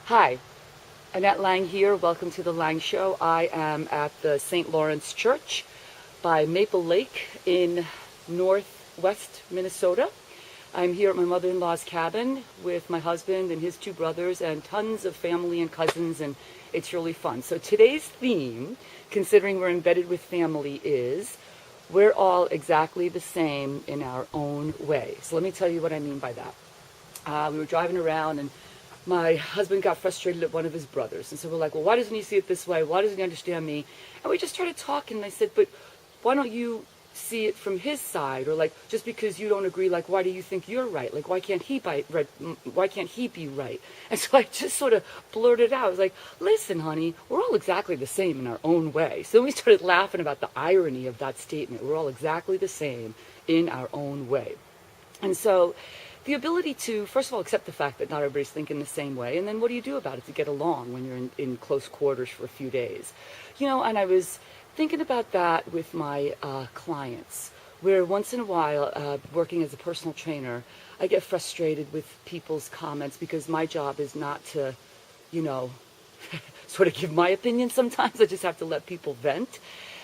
Hi, Annette Lang here. Welcome to the LangShow. I am at the St. Lawrence Church by Maple Lake in northwest Minnesota. I'm here at my mother-in-law's cabin with my husband and his two brothers and tons of family and cousins, and it's really fun. So today's theme, considering we're embedded with family, is we're all exactly the same in our own way. So let me tell you what I mean by that. We were driving around and my husband got frustrated at one of his brothers. And so we're like, well, why doesn't he see it this way? Why doesn't he understand me? And we just started talking. And I said, but why don't you see it from his side? Or like, just because you don't agree, like, why do you think you're right? Like, why can't he be right? And so I just sort of blurted out. I was like, listen, honey, we're all exactly the same in our own way. So then we started laughing about the irony of that statement. We're all exactly the same in our own way. And so the ability to, first of all, accept the fact that not everybody's thinking the same way, and then what do you do about it to get along when you're in close quarters for a few days? And I was thinking about that with my clients, where once in a while, working as a personal trainer, I get frustrated with people's comments because my job is not to, sort of give my opinion sometimes. I just have to let people vent.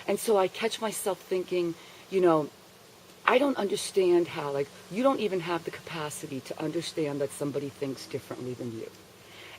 And so I catch myself thinking, I don't understand how, like, you don't even have the capacity to understand that somebody thinks differently than you.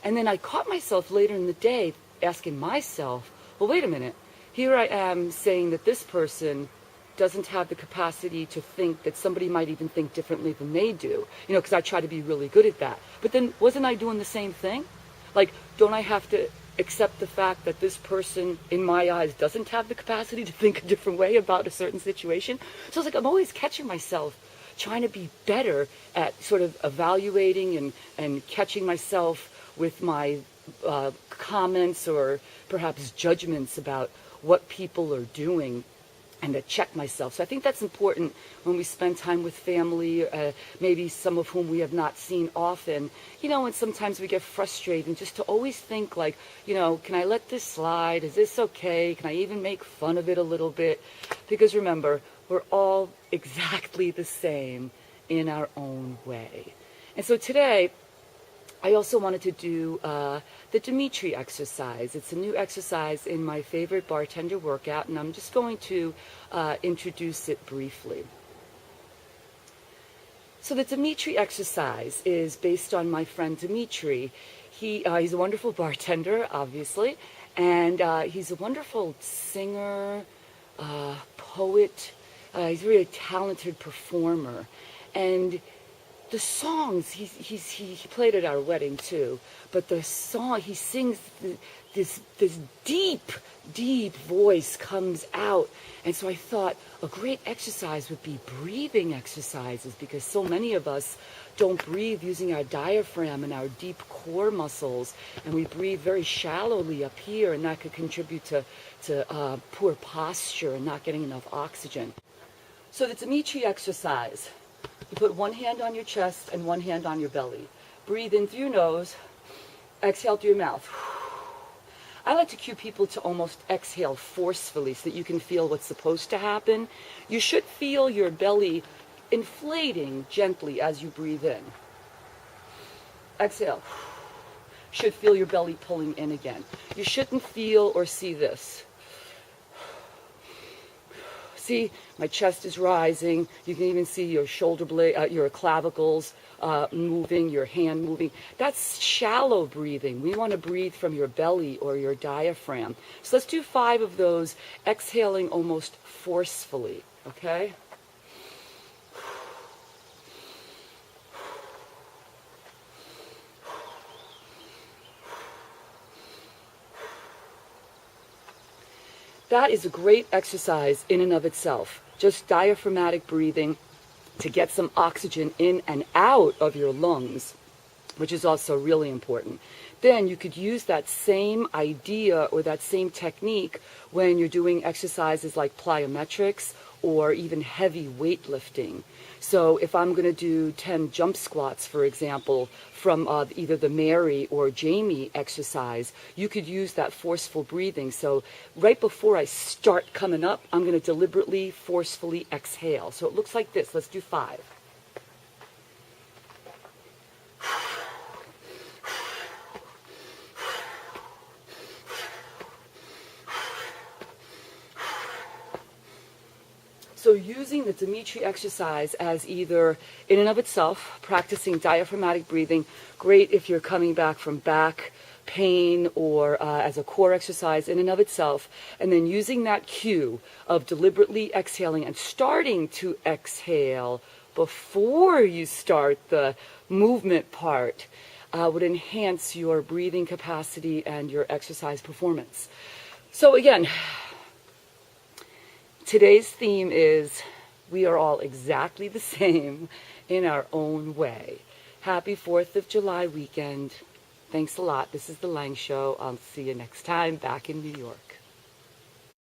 And then I caught myself later in the day asking myself, well, wait a minute. Here I am saying that this person doesn't have the capacity to think that somebody might even think differently than they do, because I try to be really good at that. But then wasn't I doing the same thing? Like, don't I have to accept the fact that this person, in my eyes, doesn't have the capacity to think a different way about a certain situation? So it's like I'm always catching myself trying to be better at sort of evaluating and catching myself with my comments or perhaps judgments about what people are doing, and to check myself. So I think that's important when we spend time with family, maybe some of whom we have not seen often, and sometimes we get frustrated, and just to always think like, can I let this slide? Is this okay? Can I even make fun of it a little bit? Because remember, we're all exactly the same in our own way. And so today, I also wanted to do the Dimitri exercise. It's a new exercise in my favorite Bartender workout, and I'm just going to introduce it briefly. So the Dimitri exercise is based on my friend Dimitri. He's a wonderful bartender, obviously, and he's a wonderful singer, poet. He's a really talented performer. And the songs, he played at our wedding too, but the song, he sings, this deep voice comes out. And so I thought a great exercise would be breathing exercises, because so many of us don't breathe using our diaphragm and our deep core muscles, and we breathe very shallowly up here, and that could contribute to poor posture and not getting enough oxygen. So the Dimitri exercise. You put one hand on your chest and one hand on your belly. Breathe in through your nose, exhale through your mouth. I like to cue people to almost exhale forcefully so that you can feel what's supposed to happen. You should feel your belly inflating gently as you breathe in. Exhale. Should feel your belly pulling in again. You shouldn't feel or see this. See, my chest is rising. You can even see your shoulder blade, your clavicles moving, your hand moving. That's shallow breathing. We want to breathe from your belly or your diaphragm. So let's do 5 of those, exhaling almost forcefully, okay? That is a great exercise in and of itself. Just diaphragmatic breathing to get some oxygen in and out of your lungs, which is also really important. Then you could use that same idea or that same technique when you're doing exercises like plyometrics or even heavy weightlifting. So if I'm going to do 10 jump squats, for example, from either the Mary or Jamie exercise, you could use that forceful breathing. So right before I start coming up, I'm going to deliberately, forcefully exhale. So it looks like this. Let's do 5. So using the Dimitri exercise as either in and of itself, practicing diaphragmatic breathing, great if you're coming back from back pain, or as a core exercise in and of itself, and then using that cue of deliberately exhaling and starting to exhale before you start the movement part would enhance your breathing capacity and your exercise performance. So again, today's theme is we are all exactly the same in our own way. Happy 4th of July weekend. Thanks a lot. This is the Lang Show. I'll see you next time back in New York.